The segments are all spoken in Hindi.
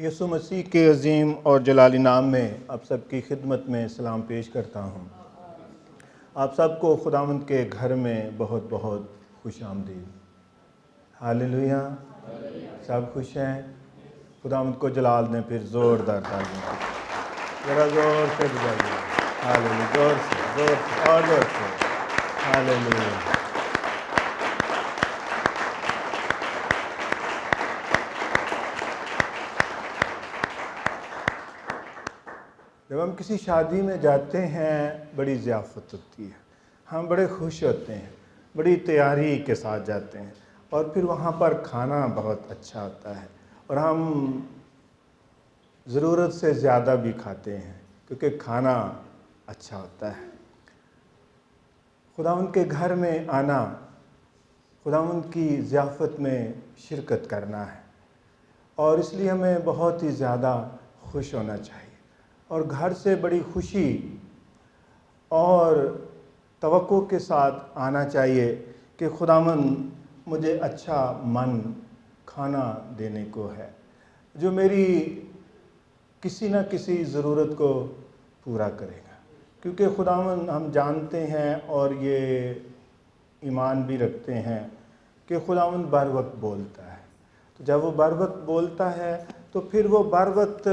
यीशु मसीह के अजीम और जलाली नाम में आप सबकी खिदमत में सलाम पेश करता हूँ। आप सबको खुदावंद के घर में बहुत बहुत खुश आमदीद। हालेलुया। सब खुश हैं। खुदावंद को जलाल दें फिर ज़ोरदार तालियां। ज़रा ज़ोर से बजाइए। हालेलुया। ज़ोर से और ज़ोर से। हालेलुया। जब हम किसी शादी में जाते हैं बड़ी ज़ियाफ़त होती है, हम बड़े खुश होते हैं, बड़ी तैयारी के साथ जाते हैं और फिर वहाँ पर खाना बहुत अच्छा होता है और हम ज़रूरत से ज़्यादा भी खाते हैं क्योंकि खाना अच्छा होता है। खुदावंद के घर में आना, खुदावंद की ज़ियाफ़त में शिरकत करना है और इसलिए हमें बहुत ही ज़्यादा खुश होना चाहिए और घर से बड़ी खुशी और तवक्को के साथ आना चाहिए कि खुदावंद मुझे अच्छा मन खाना देने को है जो मेरी किसी न किसी ज़रूरत को पूरा करेगा, क्योंकि खुदावंद हम जानते हैं और ये ईमान भी रखते हैं कि खुदावंद बर वक्त बोलता है। तो जब वो बर वक्त बोलता है तो फिर वो बर वक्त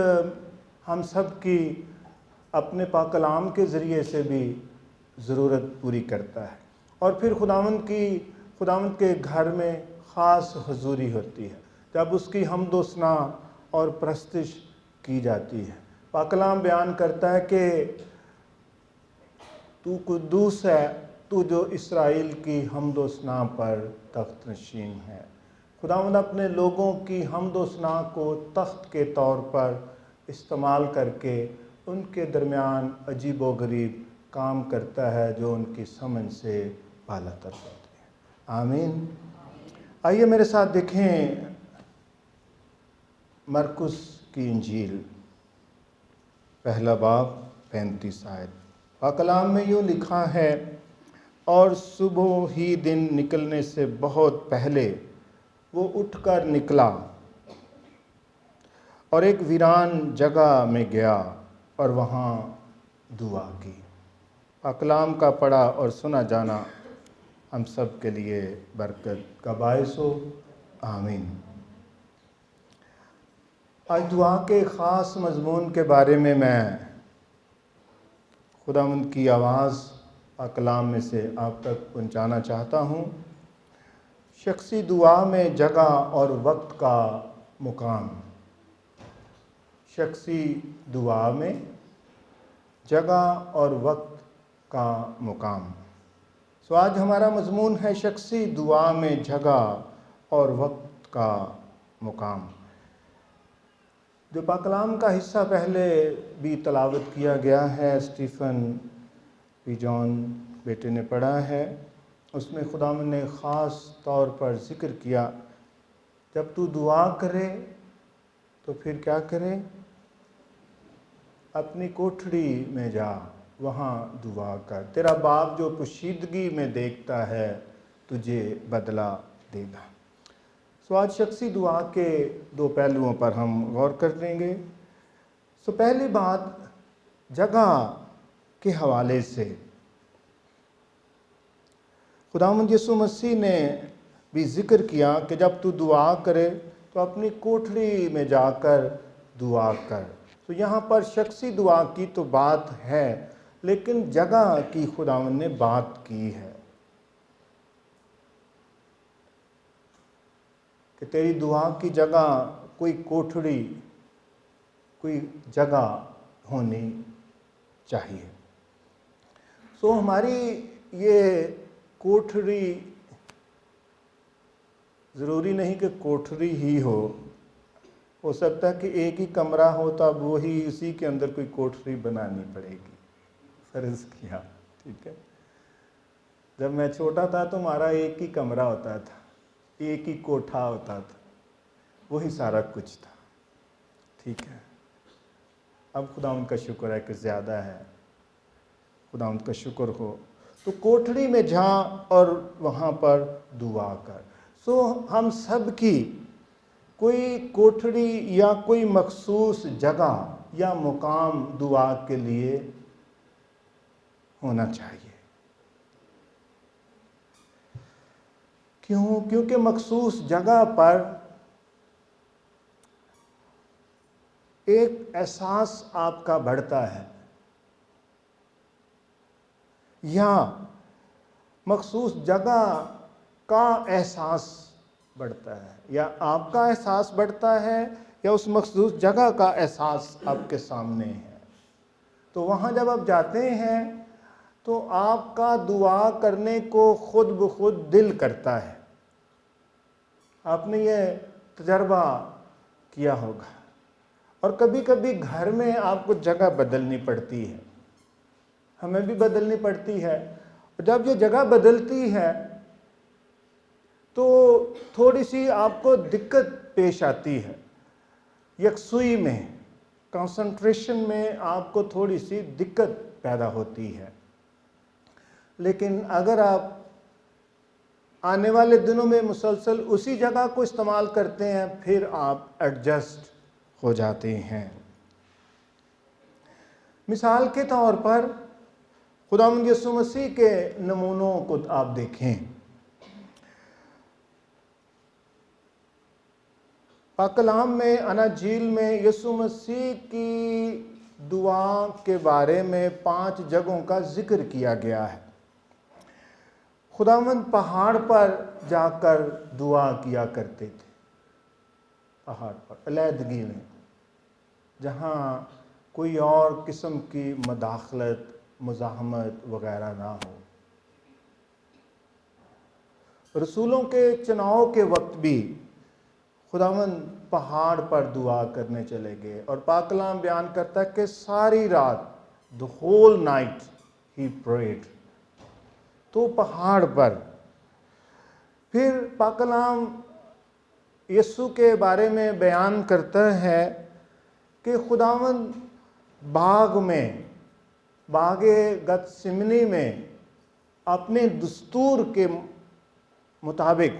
हम सब की अपने पाक कलाम के ज़रिए से भी ज़रूरत पूरी करता है और फिर खुदावंद के घर में ख़ास हुज़ूरी होती है जब उसकी हम्द व सना और परस्तिश की जाती है। पाक कलाम बयान करता है कि तू कुद्दूस है, तू जो इस्राएल की हम्द व सना पर तख्त नशीन है। खुदावंद अपने लोगों की हम्द व सना को तख्त के तौर पर इस्तेमाल करके उनके दरमियान अजीब व गरीब काम करता है जो उनकी समझ से बालातर होते हैं। आमीन। आइए मेरे साथ देखें मरकुस की इंजील पहला बाब 35 आयत। कलाम में यूँ लिखा है, और सुबह ही दिन निकलने से बहुत पहले वो उठकर निकला और एक वीरान जगह में गया और वहाँ दुआ की। कलाम का पढ़ा और सुना जाना हम सब के लिए बरकत का बायस हो। आमीन। आज दुआ के ख़ास मज़मून के बारे में मैं खुदावंद की आवाज़ कलाम में से आप तक पहुँचाना चाहता हूँ। शख्सी दुआ में जगह और वक्त का मुकाम। शख्सी दुआ में जगह और वक्त का मुकाम। सो आज हमारा मज़मून है शख्सी दुआ में जगह और वक्त का मुकाम। जो पाकलाम का हिस्सा पहले भी तलावत किया गया है, स्टीफ़न पी जॉन बेटे ने पढ़ा है, उसमें खुदावंद ने ख़ास तौर पर ज़िक्र किया, जब तू दुआ करे तो फिर क्या करे, अपनी कोठड़ी में जा, वहाँ दुआ कर। तेरा बाप जो पोशीदगी में देखता है तुझे बदला देगा। सो आज शख्सी दुआ के दो पहलुओं पर हम गौर कर लेंगे। सो पहली बात जगह के हवाले से खुदावंद यीशु मसीह ने भी ज़िक्र किया कि जब तू दुआ करे तो अपनी कोठड़ी में जाकर दुआ कर। तो यहाँ पर शख्सी दुआ की तो बात है, लेकिन जगह की खुदावंद ने बात की है कि तेरी दुआ की जगह कोई कोठड़ी, कोई जगह होनी चाहिए। सो हमारी ये कोठड़ी ज़रूरी नहीं कि कोठड़ी ही हो सकता है कि एक ही कमरा हो तो अब वही उसी के अंदर कोई कोठड़ी बनानी पड़ेगी। फ़र्ज़ किया, ठीक है। जब मैं छोटा था तो हमारा एक ही कमरा होता था, एक ही कोठा होता था, वही सारा कुछ था, ठीक है। अब खुदावंद का शुक्र है कि ज़्यादा है, खुदावंद का शुक्र हो। तो कोठड़ी में जा और वहाँ पर दुआ कर। सो हम सब की कोई कोठरी या कोई मखसूस जगह या मुकाम दुआ के लिए होना चाहिए। क्यों? क्योंकि मखसूस जगह पर एक एहसास आपका बढ़ता है, या मखसूस जगह का एहसास बढ़ता है, या आपका एहसास बढ़ता है, या उस मखसूस जगह का एहसास आपके सामने है। तो वहाँ जब आप जाते हैं तो आपका दुआ करने को खुद ब खुद दिल करता है। आपने ये तजर्बा किया होगा। और कभी कभी घर में आपको जगह बदलनी पड़ती है, हमें भी बदलनी पड़ती है। जब ये जगह बदलती है तो थोड़ी सी आपको दिक्कत पेश आती है, यकसुई में, कंसंट्रेशन में आपको थोड़ी सी दिक्कत पैदा होती है। लेकिन अगर आप आने वाले दिनों में मुसलसल उसी जगह को इस्तेमाल करते हैं, फिर आप एडजस्ट हो जाते हैं। मिसाल के तौर पर खुदावंद यीशु मसीह के नमूनों को आप देखें। पाक कलाम में, अनाजील में यीशु मसीह की दुआ के बारे में 5 जगहों का जिक्र किया गया है। खुदावंद पहाड़ पर जाकर दुआ किया करते थे, पहाड़ पर अलहदगी में, जहाँ कोई और किस्म की मदाखलत, मुज़ाहमत वगैरह ना हो। रसूलों के चुनाव के वक्त भी खुदावंद पहाड़ पर दुआ करने चले गए, और पाक कलाम बयान करता है कि सारी रात, the whole night he prayed, तो पहाड़ पर। फिर पाक कलाम यीशु के बारे में बयान करता है कि खुदावंद बाग में, बागे गतसिमनी में अपने दस्तूर के मुताबिक,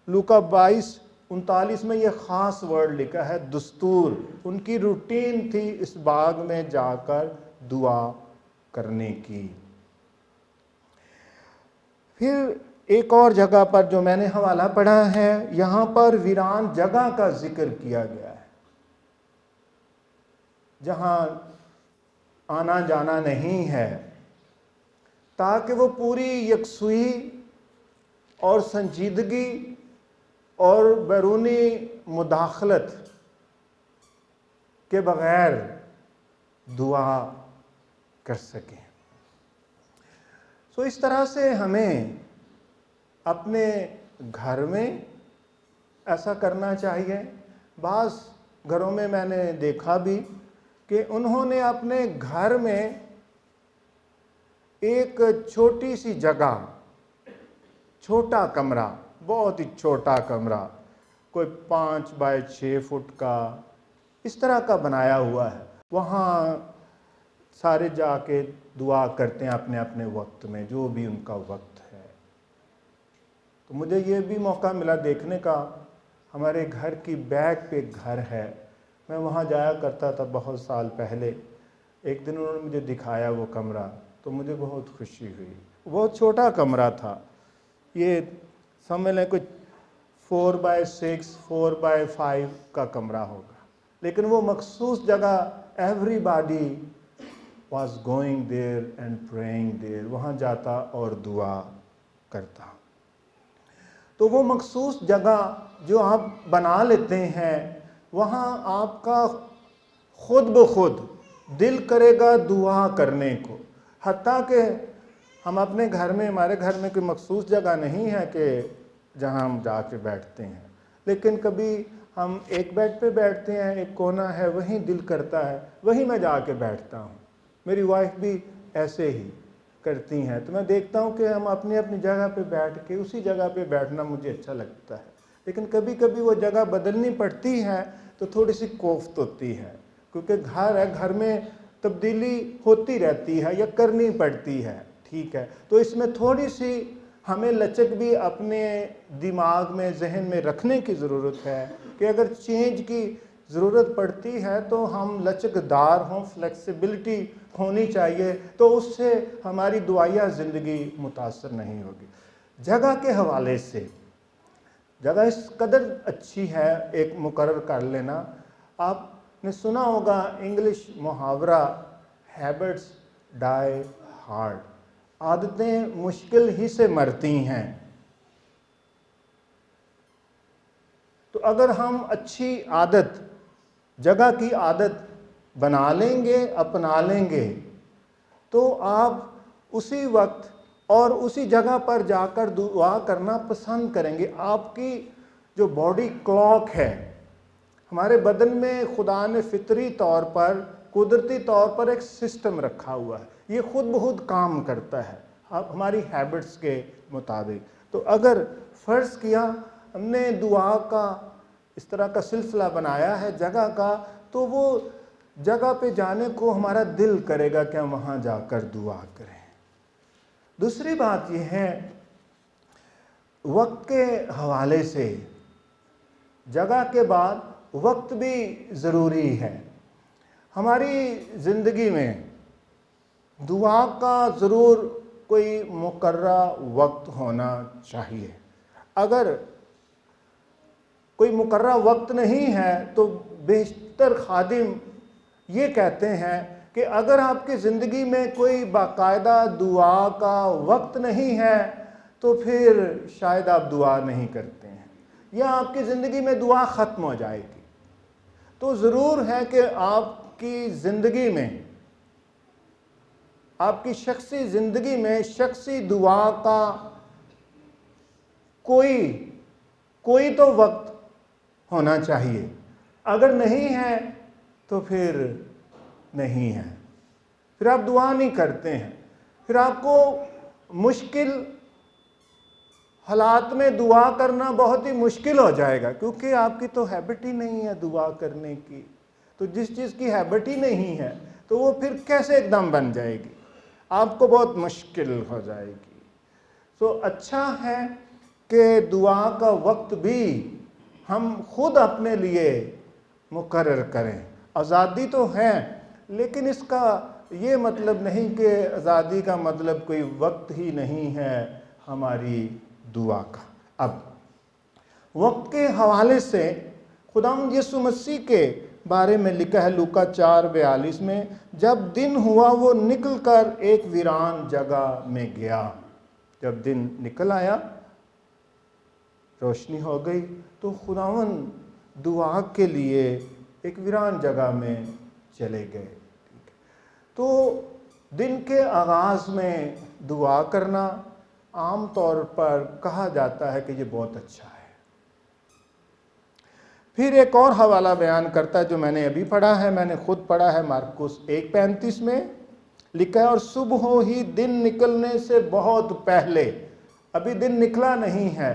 लूका 22:39 में यह ख़ास वर्ड लिखा है, दस्तूर। उनकी रूटीन थी इस बाग में जाकर दुआ करने की। फिर एक और जगह पर जो मैंने हवाला पढ़ा है, यहाँ पर वीरान जगह का जिक्र किया गया है, जहाँ आना जाना नहीं है, ताकि वो पूरी यकसुई और संजीदगी और बैरूनी मुदाखलत के बग़ैर दुआ कर सकें। तो इस तरह से हमें अपने घर में ऐसा करना चाहिए। बाज़ घरों में मैंने देखा भी कि उन्होंने अपने घर में एक छोटी सी जगह, छोटा कमरा, बहुत ही छोटा कमरा, कोई 5 बाय 6 फुट का, इस तरह का बनाया हुआ है। वहाँ सारे जाके दुआ करते हैं अपने अपने वक्त में, जो भी उनका वक्त है। तो मुझे ये भी मौका मिला देखने का, हमारे घर की बैक पे घर है, मैं वहाँ जाया करता था बहुत साल पहले। एक दिन उन्होंने मुझे दिखाया वो कमरा, तो मुझे बहुत खुशी हुई। बहुत छोटा कमरा था, ये समझ लें कुछ 4 बाय 6, 4 बाय 5 का कमरा होगा। लेकिन वो मखसूस जगह, everybody was going there and praying there, वहाँ जाता और दुआ करता। तो वो मखसूस जगह जो आप बना लेते हैं, वहाँ आपका खुद ब खुद दिल करेगा दुआ करने को। हत्ता कि हम अपने घर में, हमारे घर में कोई मखसूस जगह नहीं है कि जहाँ हम जाके बैठते हैं, लेकिन कभी हम एक बेड पे बैठते हैं, एक कोना है, वहीं दिल करता है, वहीं मैं जाके बैठता हूँ। मेरी वाइफ भी ऐसे ही करती हैं। तो मैं देखता हूँ कि हम अपनी अपनी जगह पे बैठ के, उसी जगह पे बैठना मुझे अच्छा लगता है। लेकिन कभी कभी वो जगह बदलनी पड़ती है तो थोड़ी सी कोफ्त होती है, क्योंकि घर है, घर में तब्दीली होती रहती है या करनी पड़ती है, ठीक है। तो इसमें थोड़ी सी हमें लचक भी अपने दिमाग में, जहन में रखने की ज़रूरत है कि अगर चेंज की ज़रूरत पड़ती है तो हम लचकदार हों, फ्लेक्सिबिलिटी होनी चाहिए, तो उससे हमारी दुआया ज़िंदगी मुतासर नहीं होगी। जगह के हवाले से, जगह इस कदर अच्छी है, एक मुकर्रर कर लेना, आपने सुना होगा इंग्लिश मुहावरा, हैबिट्स डाई हार्ड, आदतें मुश्किल ही से मरती हैं। तो अगर हम अच्छी आदत, जगह की आदत बना लेंगे, अपना लेंगे, तो आप उसी वक्त और उसी जगह पर जाकर दुआ करना पसंद करेंगे। आपकी जो बॉडी क्लॉक है, हमारे बदन में खुदा ने फितरी तौर पर, कुदरती तौर पर एक सिस्टम रखा हुआ है, ये खुद ब खुद काम करता है हमारी हैबिट्स के मुताबिक। तो अगर फ़र्ज़ किया हमने दुआ का इस तरह का सिलसिला बनाया है जगह का, तो वो जगह पे जाने को हमारा दिल करेगा कि हम वहाँ जाकर दुआ करें। दूसरी बात यह है, वक्त के हवाले से जगह के बाद वक्त भी ज़रूरी है। हमारी ज़िंदगी में दुआ का ज़रूर कोई मुकर्रा वक्त होना चाहिए। अगर कोई मुकर्रा वक्त नहीं है तो बेशतर खादिम ये कहते हैं कि अगर आपकी ज़िंदगी में कोई बाकायदा दुआ का वक्त नहीं है तो फिर शायद आप दुआ नहीं करते हैं, या आपकी ज़िंदगी में दुआ ख़त्म हो जाएगी। तो ज़रूर है कि आपकी ज़िंदगी में, आपकी शख्सी ज़िंदगी में शख्सी दुआ का कोई तो वक्त होना चाहिए। अगर नहीं है तो फिर नहीं है, फिर आप दुआ नहीं करते हैं, फिर आपको मुश्किल हालात में दुआ करना बहुत ही मुश्किल हो जाएगा, क्योंकि आपकी तो हैबिट ही नहीं है दुआ करने की। तो जिस चीज़ की हैबिट ही नहीं है तो वो फिर कैसे एकदम बन जाएगी, आपको बहुत मुश्किल हो जाएगी। तो अच्छा है कि दुआ का वक्त भी हम खुद अपने लिए मुकर्रर करें। आज़ादी तो है, लेकिन इसका ये मतलब नहीं कि आज़ादी का मतलब कोई वक्त ही नहीं है हमारी दुआ का। अब वक्त के हवाले से खुदावंद यीशु मसीह के बारे में लिखा है लूका 4:42 में, जब दिन हुआ वो निकल कर एक वीरान जगह में गया। जब दिन निकल आया, रोशनी हो गई, तो खुदावंद दुआ के लिए एक वीरान जगह में चले गए। तो दिन के आगाज़ में दुआ करना आम तौर पर कहा जाता है कि ये बहुत अच्छा है। फिर एक और हवाला बयान करता है जो मैंने अभी पढ़ा है, मैंने खुद पढ़ा है, मार्कुस 1:35 में लिखा है, और सुबह ही दिन निकलने से बहुत पहले, अभी दिन निकला नहीं है,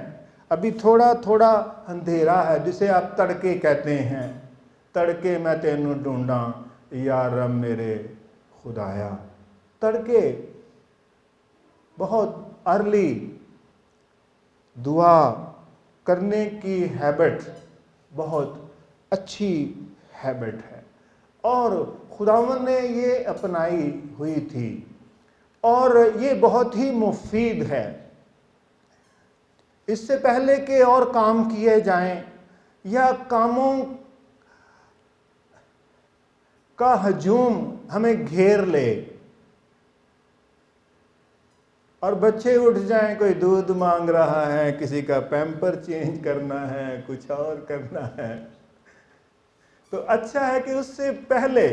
अभी थोड़ा थोड़ा अंधेरा है, जिसे आप तड़के कहते हैं, तड़के मैं तेनू ढूंढा या रब मेरे खुदाया। तड़के बहुत अर्ली दुआ करने की हैबिट बहुत अच्छी हैबिट है, और खुदावंद ने ये अपनाई हुई थी, और ये बहुत ही मुफीद है। इससे पहले कि और काम किए जाएं या कामों का हजूम हमें घेर ले और बच्चे उठ जाएं, कोई दूध मांग रहा है, किसी का पैम्पर चेंज करना है, कुछ और करना है, तो अच्छा है कि उससे पहले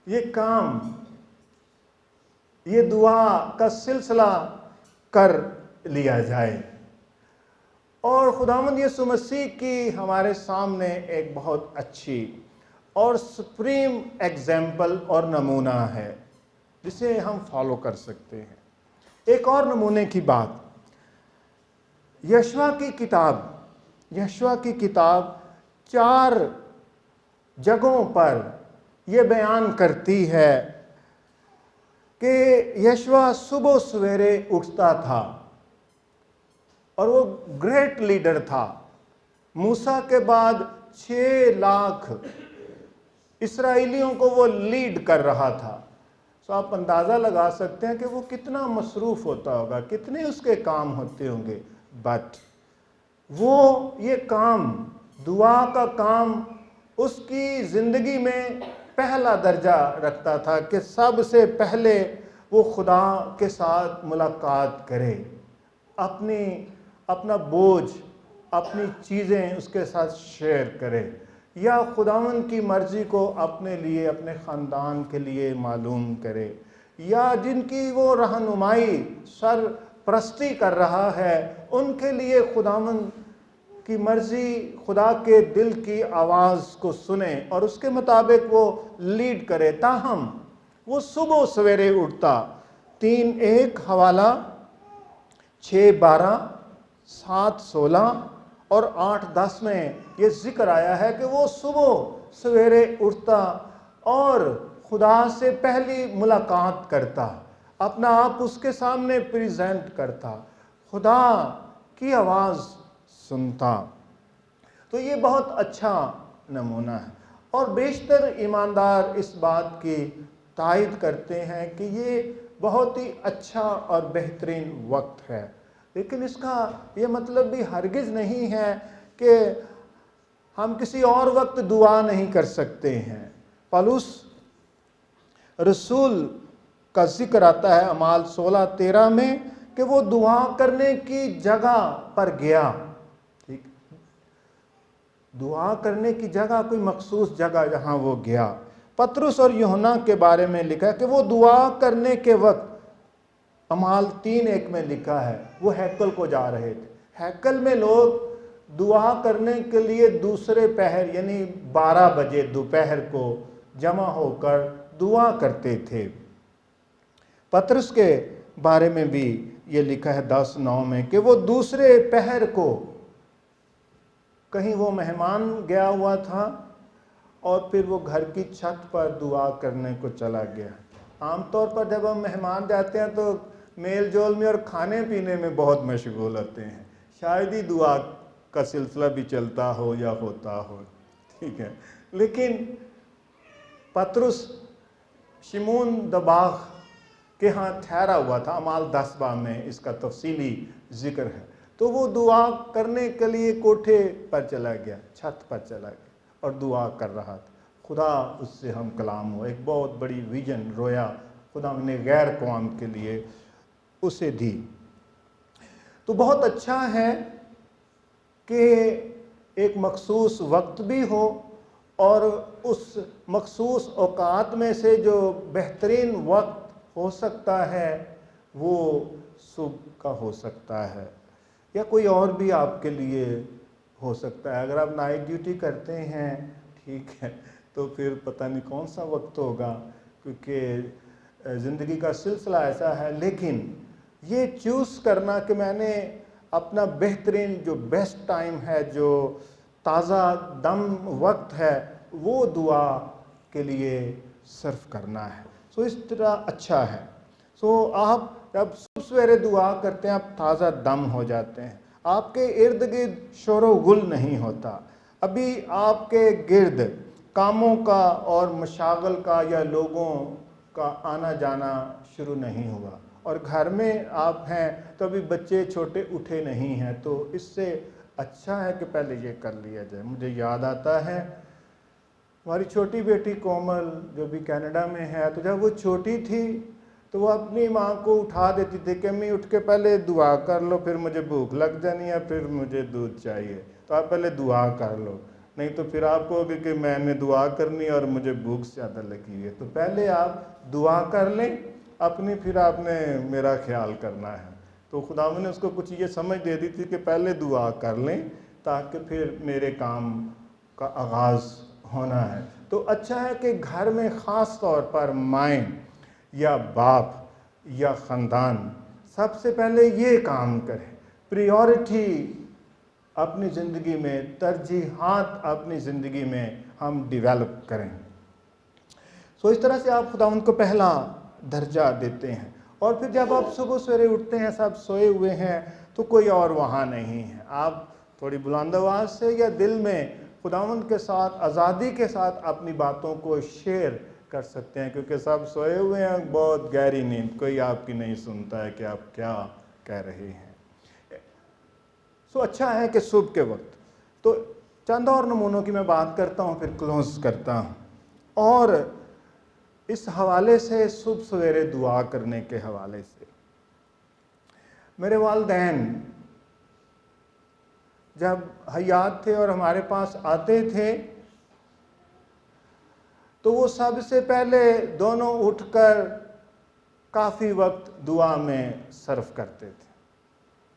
ये काम, ये दुआ का सिलसिला कर लिया जाए। और खुदावंद यीशु मसीह की हमारे सामने एक बहुत अच्छी और सुप्रीम एग्जाम्पल और नमूना है जिसे हम फॉलो कर सकते हैं। एक और नमूने की बात, यशवा की किताब 4 जगहों पर यह बयान करती है कि यशवा सुबह सवेरे उठता था और वो ग्रेट लीडर था। मूसा के बाद 6 लाख इसराइलियों को वो लीड कर रहा था। तो आप अंदाज़ा लगा सकते हैं कि वो कितना मसरूफ़ होता होगा, कितने उसके काम होते होंगे। बट वो ये काम, दुआ का काम उसकी ज़िंदगी में पहला दर्जा रखता था कि सबसे पहले वो खुदा के साथ मुलाकात करे, अपना बोझ, अपनी चीज़ें उसके साथ शेयर करे, या खुदावन की मर्ज़ी को अपने लिए, अपने ख़ानदान के लिए मालूम करे, या जिनकी वो रहनुमाई सरपरस्ती कर रहा है उनके लिए खुदावन की मर्ज़ी, खुदा के दिल की आवाज़ को सुने और उसके मुताबिक वो लीड करे। ताहम वो सुबह सवेरे उठता। 3:1 हवाला 6:12, 7:16 और 8:10 में ये जिक्र आया है कि वो सुबह सवेरे उठता और खुदा से पहली मुलाकात करता, अपना आप उसके सामने प्रेजेंट करता, खुदा की आवाज़ सुनता। तो ये बहुत अच्छा नमूना है और बेशतर ईमानदार इस बात की तायद करते हैं कि ये बहुत ही अच्छा और बेहतरीन वक्त है। लेकिन इसका ये मतलब भी हरगिज़ नहीं है कि हम किसी और वक्त दुआ नहीं कर सकते हैं। पौलुस रसूल का जिक्र आता है अमाल 16:13 में कि वो दुआ करने की जगह पर गया। ठीक, दुआ करने की जगह, कोई मखसूस जगह जहाँ वो गया। पतरस और यूहन्ना के बारे में लिखा है कि वो दुआ करने के वक्त, अमाल 3:1 में लिखा है, वो हैकल को जा रहे थे। हैकल में लोग दुआ करने के लिए दूसरे पहर यानी 12 बजे दोपहर को जमा होकर दुआ करते थे। पतरस के बारे में भी ये लिखा है 10:9 में कि वो दूसरे पहर को, कहीं वो मेहमान गया हुआ था और फिर वो घर की छत पर दुआ करने को चला गया। आमतौर पर जब हम मेहमान जाते हैं तो मेल जोल में और खाने पीने में बहुत मशगूल होते हैं, शायद ही दुआ का सिलसिला भी चलता हो या होता हो। ठीक है, लेकिन पतरस शिमोन दबाग के यहाँ ठहरा हुआ था। अमाल 10 में इसका तफसीली जिक्र है। तो वो दुआ करने के लिए कोठे पर चला गया, छत पर चला गया और दुआ कर रहा था। खुदा उससे हम कलाम हुआ, एक बहुत बड़ी विजन रोया खुदा ने गैर कौम के लिए उसे दी। तो बहुत अच्छा है कि एक मखसूस वक्त भी हो और उस मखसूस औकात में से जो बेहतरीन वक्त हो सकता है वो सुबह का हो सकता है या कोई और भी आपके लिए हो सकता है। अगर आप नाइट ड्यूटी करते हैं, ठीक है, तो फिर पता नहीं कौन सा वक्त होगा, क्योंकि ज़िंदगी का सिलसिला ऐसा है। लेकिन ये चूज़ करना कि मैंने अपना बेहतरीन जो बेस्ट टाइम है, जो ताज़ा दम वक्त है, वो दुआ के लिए सर्फ करना है। सो इस तरह अच्छा है। सो आप जब सुबह सवेरे दुआ करते हैं, आप ताज़ा दम हो जाते हैं, आपके इर्द गिर्द शोरो गुल नहीं होता। अभी आपके गिर्द कामों का और मशागल का या लोगों का आना जाना शुरू नहीं हुआ, और घर में आप हैं तो अभी बच्चे छोटे उठे नहीं हैं। तो इससे अच्छा है कि पहले ये कर लिया जाए। मुझे याद आता है हमारी छोटी बेटी कोमल जो भी कनाडा में है, तो जब वो छोटी थी तो वो अपनी माँ को उठा देती थी कि मैं उठ के पहले दुआ कर लो, फिर मुझे भूख लग जानी है, फिर मुझे दूध चाहिए, तो आप पहले दुआ कर लो, नहीं तो फिर आप कहोगे कि मैंने दुआ करनी और मुझे भूख ज़्यादा लगी हुई है। तो पहले आप दुआ कर लें अपनी, फिर आपने मेरा ख्याल करना है। तो खुदा ने उसको कुछ ये समझ दे दी थी कि पहले दुआ कर लें ताकि फिर मेरे काम का आगाज़ होना है। तो अच्छा है कि घर में ख़ास तौर पर माएँ या बाप या ख़ानदान सबसे पहले ये काम करें। प्रायोरिटी अपनी ज़िंदगी में, तरजीहात अपनी ज़िंदगी में हम डेवलप करें। सो इस तरह से आप खुदा उनको पहला दर्जा देते हैं। और फिर जब आप सुबह सवेरे उठते हैं, सब सोए हुए हैं, तो कोई और वहाँ नहीं है। आप थोड़ी बुलंद आवाज़ से या दिल में खुदावंद के साथ आज़ादी के साथ अपनी बातों को शेयर कर सकते हैं, क्योंकि सब सोए हुए हैं, बहुत गहरी नींद, कोई आपकी नहीं सुनता है कि आप क्या कह रहे हैं। अच्छा है कि सुबह के वक्त तो चंद और नमूनों की मैं बात करता हूँ, फिर क्लोज करता हूँ। और इस हवाले से सुबह सवेरे दुआ करने के हवाले से, मेरे वालिदैन जब हयात थे और हमारे पास आते थे, तो वो सबसे पहले दोनों उठकर काफ़ी वक्त दुआ में सर्फ करते थे।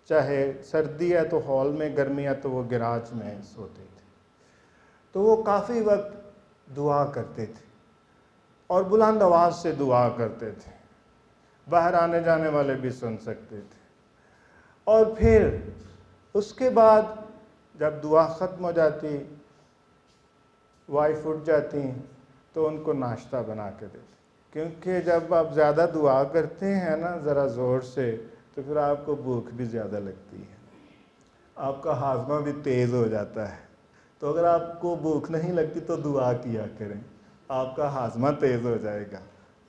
चाहे सर्दी है तो हॉल में, गर्मी है तो वो गैराज में सोते थे। तो वो काफ़ी वक्त दुआ करते थे और बुलंद आवाज़ से दुआ करते थे, बाहर आने जाने वाले भी सुन सकते थे। और फिर उसके बाद जब दुआ ख़त्म हो जाती, वाइफ उठ जाती, तो उनको नाश्ता बना के देते, क्योंकि जब आप ज़्यादा दुआ करते हैं ना ज़रा ज़ोर से, तो फिर आपको भूख भी ज़्यादा लगती है, आपका हाजमा भी तेज़ हो जाता है। तो अगर आपको भूख नहीं लगती तो दुआ किया करें, आपका हाजमा तेज़ हो जाएगा,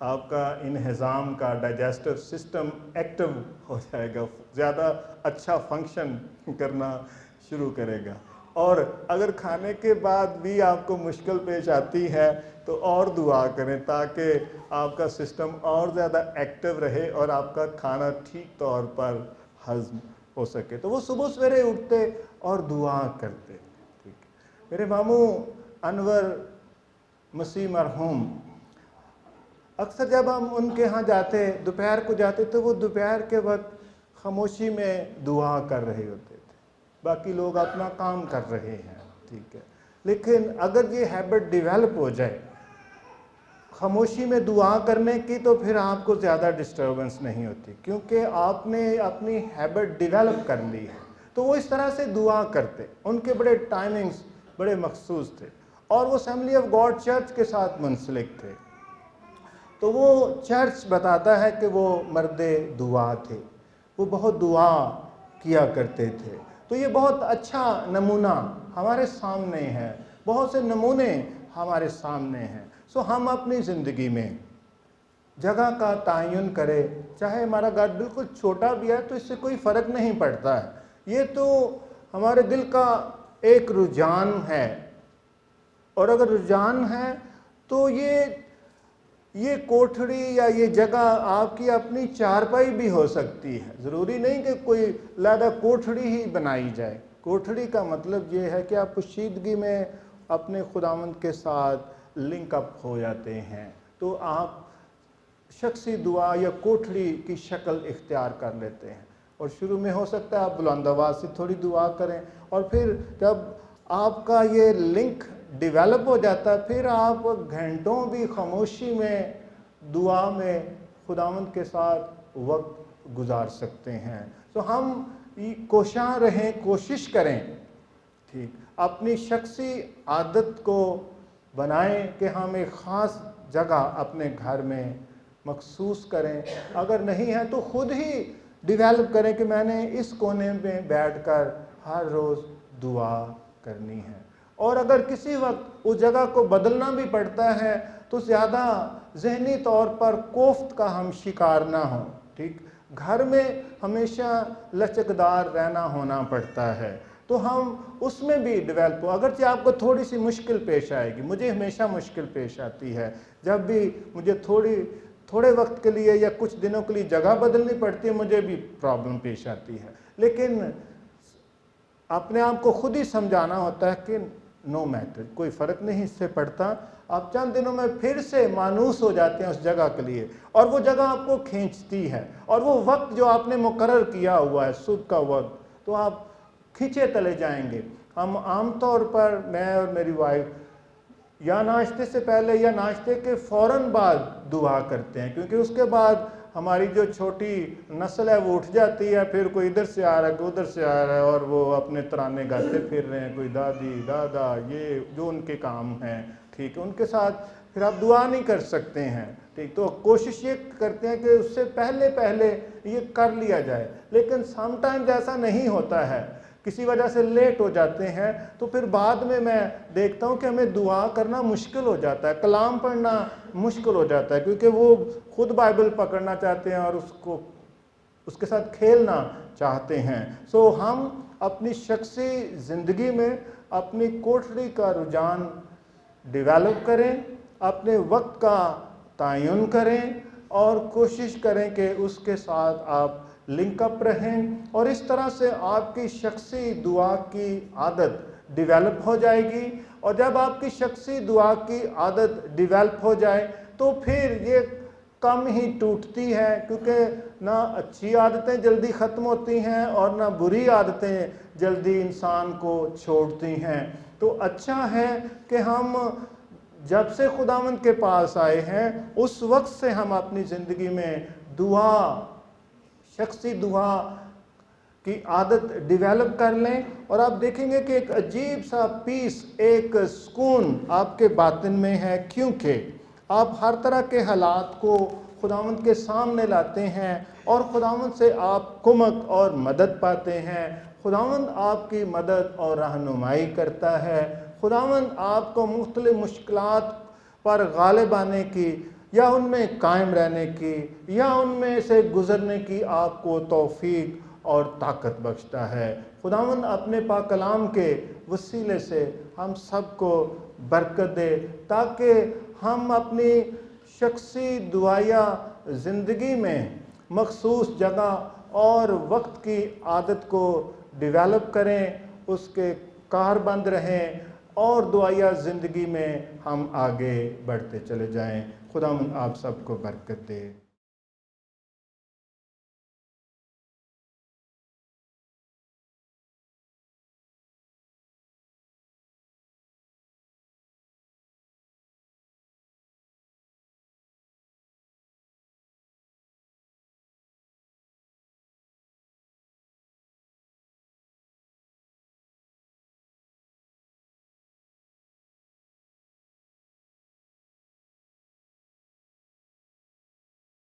आपका इन्हिज़ाम का डाइजेस्टिव सिस्टम एक्टिव हो जाएगा, ज़्यादा अच्छा फंक्शन करना शुरू करेगा। और अगर खाने के बाद भी आपको मुश्किल पेश आती है तो और दुआ करें, ताकि आपका सिस्टम और ज़्यादा एक्टिव रहे और आपका खाना ठीक तौर पर हज़म हो सके। तो वो सुबह सवेरे उठते और दुआ करते। ठीक, मेरे मामू अनवर मसीह मरहूम, अक्सर जब हम उनके यहाँ जाते, दोपहर को जाते, तो वो दोपहर के वक्त खामोशी में दुआ कर रहे होते थे, बाकी लोग अपना काम कर रहे हैं। ठीक है, लेकिन अगर ये हैबिट डेवलप हो जाए खामोशी में दुआ करने की, तो फिर आपको ज़्यादा डिस्टर्बेंस नहीं होती, क्योंकि आपने अपनी हैबिट डेवलप कर ली है। तो वो इस तरह से दुआ करते, उनके बड़े टाइमिंग्स बड़े मखसूस थे, और वो असेंबली ऑफ गॉड चर्च के साथ मुंसलिक थे। तो वो चर्च बताता है कि वो मर्दे दुआ थे, वो बहुत दुआ किया करते थे। तो ये बहुत अच्छा नमूना हमारे सामने है, बहुत से नमूने हमारे सामने हैं। सो हम अपनी ज़िंदगी में जगह का तयन करें, चाहे हमारा घर बिल्कुल छोटा भी है तो इससे कोई फ़र्क नहीं पड़ता है। ये तो हमारे दिल का एक रुझान है, और अगर रुझान है तो ये कोठड़ी या ये जगह आपकी अपनी चारपाई भी हो सकती है। ज़रूरी नहीं कि कोई लादा कोठड़ी ही बनाई जाए। कोठड़ी का मतलब ये है कि आप पोशीदगी में अपने खुदावंद के साथ लिंक अप हो जाते हैं, तो आप शख्सी दुआ या कोठड़ी की शक्ल इख्तियार कर लेते हैं। और शुरू में हो सकता है आप बुलंद आवाज़ से थोड़ी दुआ करें, और फिर जब आपका ये लिंक डेवलप हो जाता है, फिर आप घंटों भी खामोशी में दुआ में खुदावंद के साथ वक्त गुजार सकते हैं। तो हम कोशां रहें, कोशिश करें, ठीक, अपनी शख्सी आदत को बनाएं कि हम एक ख़ास जगह अपने घर में मखसूस करें। अगर नहीं है तो ख़ुद ही डेवलप करें कि मैंने इस कोने में बैठकर हर रोज़ दुआ करनी है। और अगर किसी वक्त उस जगह को बदलना भी पड़ता है तो ज़्यादा ज़हनी तौर पर कोफ्त का हम शिकार ना हो। ठीक, घर में हमेशा लचकदार रहना होना पड़ता है, तो हम उसमें भी डेवलप हो। अगरचे आपको थोड़ी सी मुश्किल पेश आएगी, मुझे हमेशा मुश्किल पेश आती है जब भी मुझे थोड़े वक्त के लिए या कुछ दिनों के लिए जगह बदलनी पड़ती है, मुझे भी प्रॉब्लम पेश आती है। लेकिन अपने आप को खुद ही समझाना होता है कि नो मैटर, कोई फ़र्क नहीं इससे पड़ता, आप चंद दिनों में फिर से मानूस हो जाते हैं उस जगह के लिए, और वो जगह आपको खींचती है। और वो वक्त जो आपने मुकर्रर किया हुआ है, सुबह का वक्त, तो आप खींचे चले जाएंगे। हम आम तौर पर, मैं और मेरी वाइफ, या नाश्ते से पहले या नाश्ते के फ़ौरन बाद दुआ करते हैं, क्योंकि उसके बाद हमारी जो छोटी नस्ल है वो उठ जाती है, फिर कोई इधर से आ रहा है, कोई उधर से आ रहा है, और वो अपने तराने गाते फिर रहे हैं, कोई दादी दादा, ये जो उनके काम हैं, ठीक है, उनके साथ फिर आप दुआ नहीं कर सकते हैं। ठीक, तो कोशिश ये करते हैं कि उससे पहले पहले ये कर लिया जाए, लेकिन समटाइम्स ऐसा नहीं होता है, किसी वजह से लेट हो जाते हैं, तो फिर बाद में मैं देखता हूँ कि हमें दुआ करना मुश्किल हो जाता है, कलाम पढ़ना मुश्किल हो जाता है, क्योंकि वो खुद बाइबल पकड़ना चाहते हैं और उसके साथ खेलना चाहते हैं। सो हम अपनी शख्सी ज़िंदगी में अपनी कोठरी का रुझान डेवलप करें, अपने वक्त का तयन करें और कोशिश करें कि उसके साथ आप लिंकअप रहें, और इस तरह से आपकी शख्सी दुआ की आदत डेवलप हो जाएगी। और जब आपकी शख्सी दुआ की आदत डेवलप हो जाए तो फिर ये कम ही टूटती है, क्योंकि ना अच्छी आदतें जल्दी ख़त्म होती हैं और ना बुरी आदतें जल्दी इंसान को छोड़ती हैं। तो अच्छा है कि हम जब से खुदावंद के पास आए हैं उस वक्त से हम अपनी ज़िंदगी में दुआ, शख्सी दुआ की आदत डेवलप कर लें, और आप देखेंगे कि एक अजीब सा पीस, एक सुकून आपके बातिन में है, क्योंकि आप हर तरह के हालात को खुदावंद के सामने लाते हैं और खुदावंद से आप कुमक और मदद पाते हैं। खुदावंद आपकी मदद और रहनुमाई करता है। खुदावंद आपको मुख्तलिफ मुश्किलात पर गालिब आने की या उनमें कायम रहने की या उनमें से गुज़रने की आपको तौफीक और ताकत बख्शता है। खुदावंद अपने पाक कलाम के वसीले से हम सबको बरकत दे, ताकि हम अपनी शख्सी दुआया ज़िंदगी में मखसूस जगह और वक्त की आदत को डेवलप करें, उसके कारबंद रहें और दुआया ज़िंदगी में हम आगे बढ़ते चले जाएं। खुदावंद आप सबको बरकत दे।